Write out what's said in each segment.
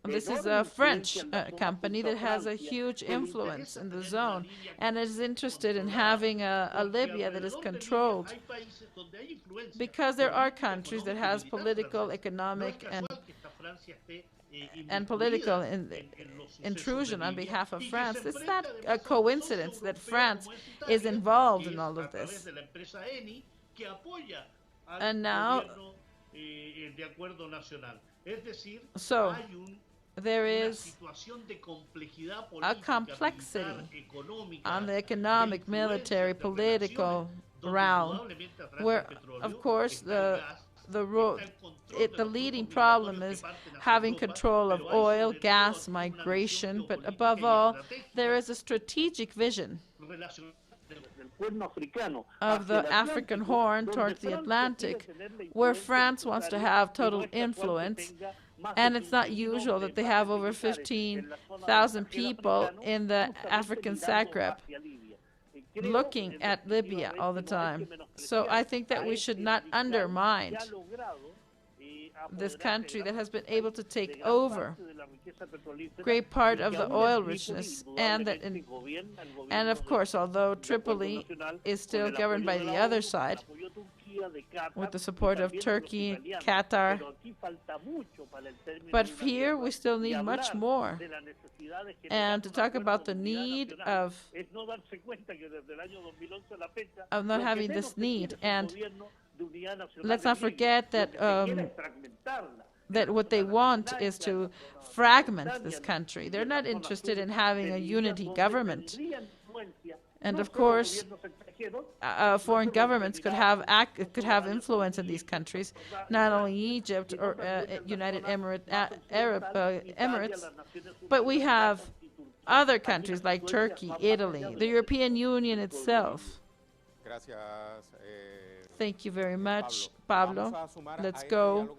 This is a French company that has a huge influence in the zone and is interested in having a Libya that is controlled, because there are countries that has political, economic, and political intrusion on behalf of France. It's not a coincidence that France is involved in all of this. And now, so there is a complexity on the economic, military, political realm, where, of course, the leading problem is having control of oil, gas, migration, but above all, there is a strategic vision of the African Horn towards the Atlantic, where France wants to have total influence, and it's not usual that they have over 15,000 people in the African Sacrep looking at Libya all the time. So I think that we should not undermine this country that has been able to take over great part of the oil richness, and of course, although Tripoli is still governed by the other side, with the support of Turkey, Qatar, but here we still need much more. And to talk about the need of not having this need, and let's not forget that that what they want is to fragment this country. They're not interested in having a unity government. And of course, foreign governments could have influence in these countries, not only Egypt or United Arab Emirates, but we have other countries like Turkey, Italy, the European Union itself. Thank you very much, Pablo. Let's go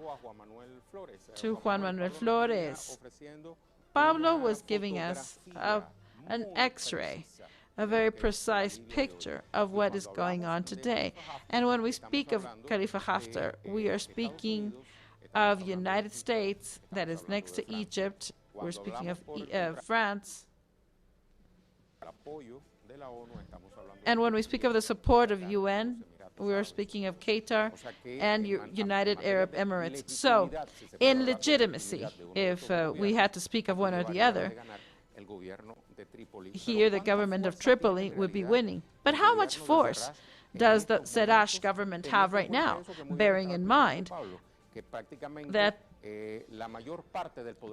to Juan Manuel Flores. Pablo was giving us an X-ray, a very precise picture of what is going on today. And when we speak of Khalifa Haftar, we are speaking of United States, that is next to Egypt. We're speaking of France. And when we speak of the support of UN, we are speaking of Qatar and United Arab Emirates. So, in legitimacy, if we had to speak of one or the other, here the government of Tripoli would be winning. But how much force does the Serash government have right now, bearing in mind that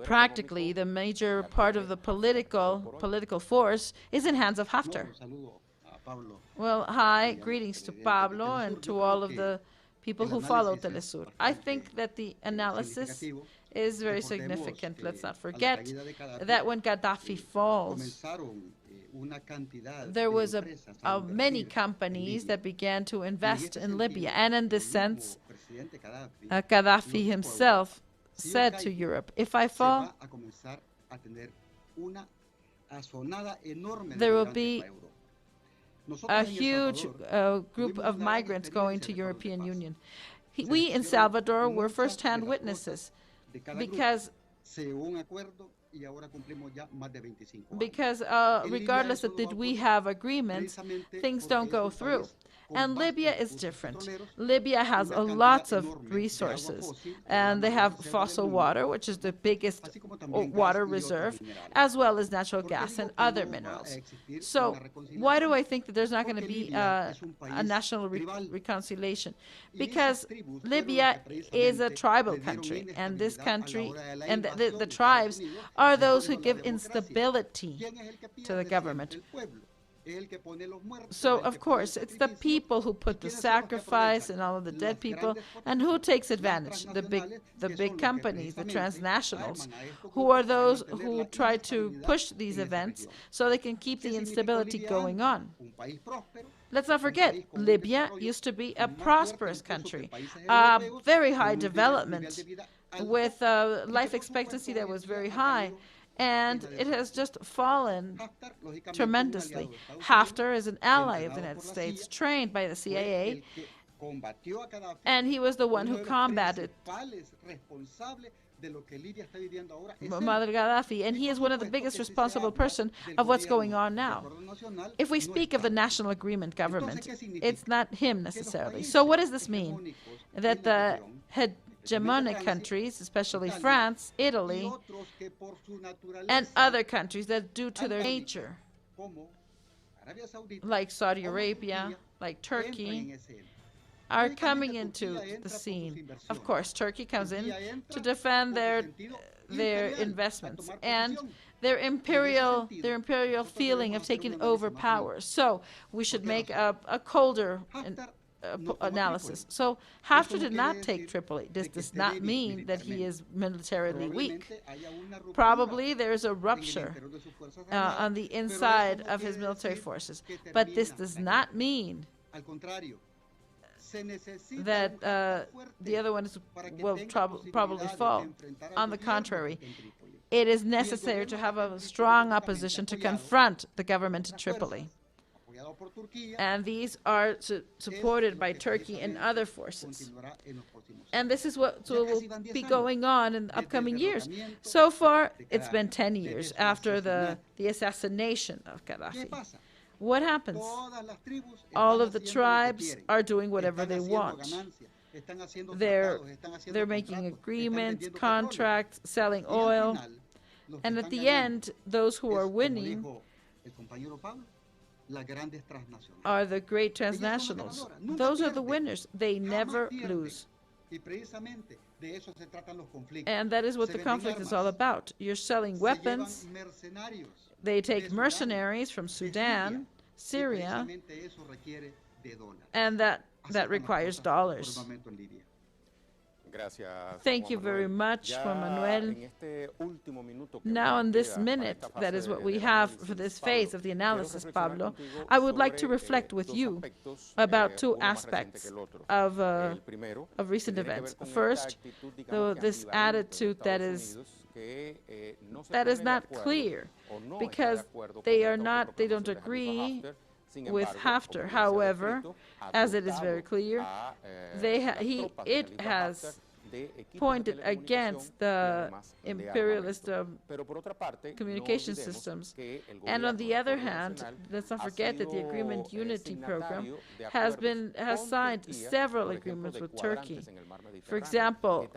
practically the major part of the political force is in hands of Haftar? Well, hi, greetings to Pablo and to all of the people who follow TeleSUR. I think that the analysis is very significant. Let's not forget that when Gaddafi falls, there was many companies that began to invest in Libya. And in this sense, Gaddafi himself said to Europe, if I fall, there will be a huge group of migrants going to European Union. We in Salvador were first-hand witnesses because regardless of did we have agreements, things don't go through. And Libya is different. Libya has lots of resources, and they have fossil water, which is the biggest water reserve, as well as natural gas and other minerals. So why do I think that there's not going to be a national reconciliation? Because Libya is a tribal country, and this country and the tribes are those who give instability to the government. So, of course, it's the people who put the sacrifice and all of the dead people, and who takes advantage? The big companies, the transnationals, who are those who try to push these events so they can keep the instability going on. Let's not forget, Libya used to be a prosperous country, very high development, with a life expectancy that was very high. And it has just fallen tremendously. Haftar is an ally of the United States, trained by the CIA, And he was the one who combated Muammar Gaddafi, and he is one of the biggest responsible person of what's going on now. If we speak of the National Agreement government, it's not him necessarily. So what does this mean? That the hegemonic countries, especially France, Italy, and other countries that due to their nature, like Saudi Arabia, like Turkey, are coming into the scene. Of course, Turkey comes in to defend their investments and their imperial feeling of taking over power. So we should make a colder analysis. So Haftar did not take Tripoli. This does not mean that he is militarily weak. Probably there is a rupture on the inside of his military forces. But this does not mean that the other ones will probably fall. On the contrary, it is necessary to have a strong opposition to confront the government in Tripoli. And these are supported by Turkey and other forces. And this is what will be going on in the upcoming years. So far, it's been 10 years after the assassination of Gaddafi. What happens? All of the tribes are doing whatever they want. They're making agreements, contracts, selling oil. And at the end, those who are winning are the great transnationals. Those are the winners. They never lose. And that is what the conflict is all about. You're selling weapons. They take mercenaries from Sudan, Syria, and that requires dollars. Thank you very much, Juan Manuel. Now, in this minute, that is what we have for this phase of the analysis, Pablo, I would like to reflect with you about two aspects of recent events. First, this attitude that is not clear, because they don't agree with Haftar. However, as it is very clear, it has pointed against the imperialist communication systems. And on the other hand, let's not forget that the Agreement Unity Program has signed several agreements with Turkey. For example,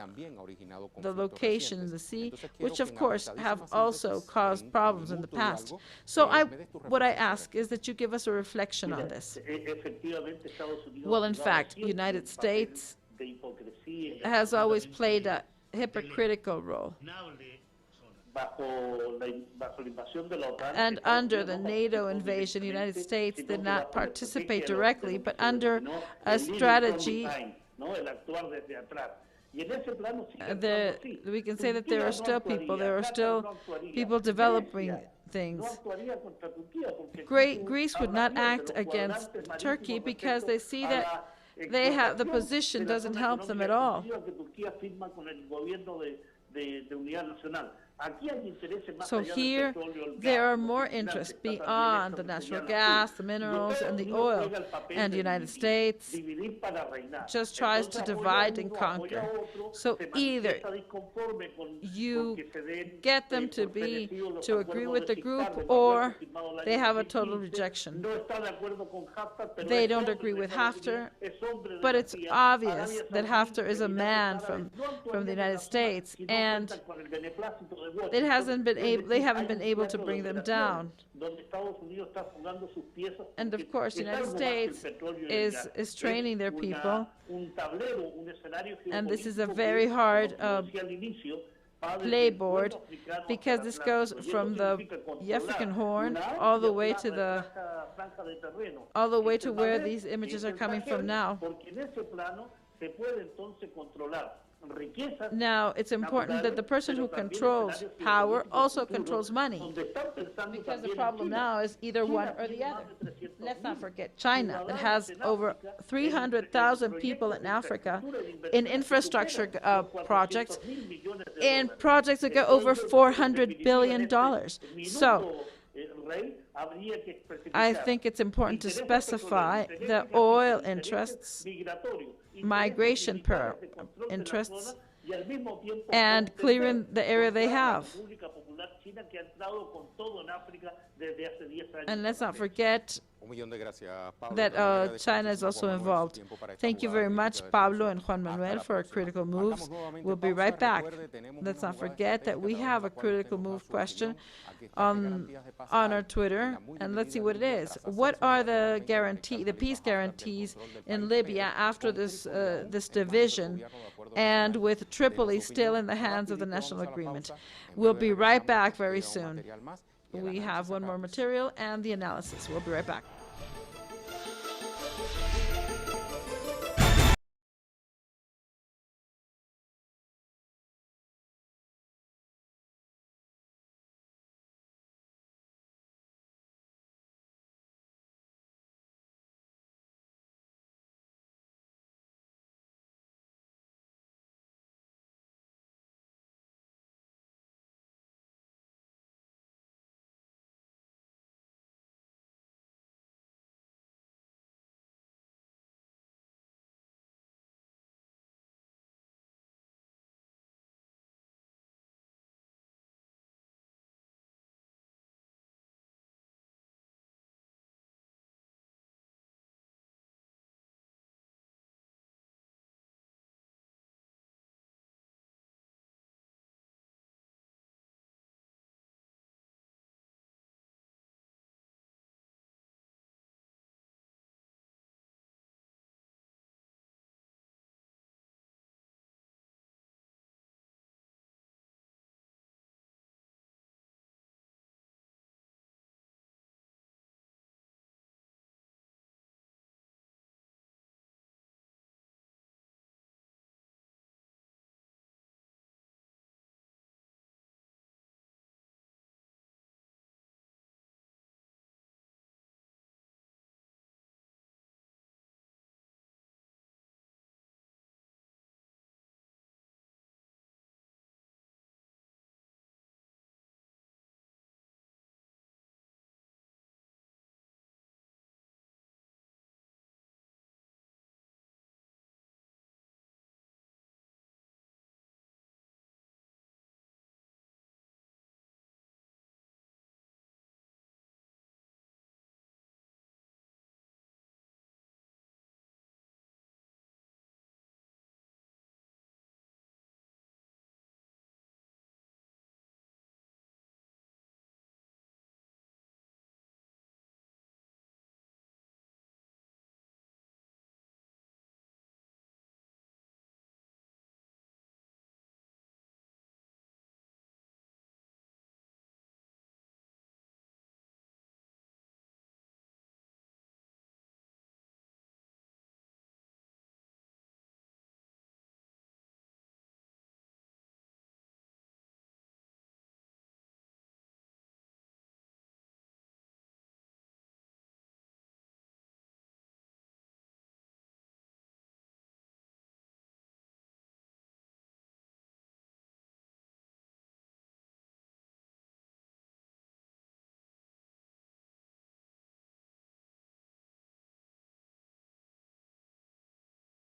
the location in the sea, which of course have also caused problems in the past. So what I ask is that you give us a reflection on this. Well, in fact, United States has always played a hypocritical role. And under the NATO invasion, the United States did not participate directly, but under a strategy. We can say that there are still people developing things. Greece would not act against Turkey because they see that the position doesn't help them at all. So here, there are more interests beyond the natural gas, the minerals, and the oil. And the United States just tries to divide and conquer. So either you get them to agree with the group, or they have a total rejection. They don't agree with Haftar, but it's obvious that Haftar is a man from the United States, and they haven't been able to bring them down. And of course, the United States is training their people, and this is a very hard playboard, because this goes from the African Horn all the way to where these images are coming from now. Now, it's important that the person who controls power also controls money, because the problem now is either one or the other. Let's not forget China, that has over 300,000 people in Africa in infrastructure projects, in projects that go over $400 billion. So I think it's important to specify the oil interests, migration interests, and clearing the area they have. And let's not forget that China is also involved. Thank you very much, Pablo and Juan Manuel, for critical moves. We'll be right back. Let's not forget that we have a critical move question on our Twitter, and let's see what it is. What are the peace guarantees in Libya after this division, and with Tripoli still in the hands of the national agreement? We'll be right back very soon. We have one more material and the analysis. We'll be right back.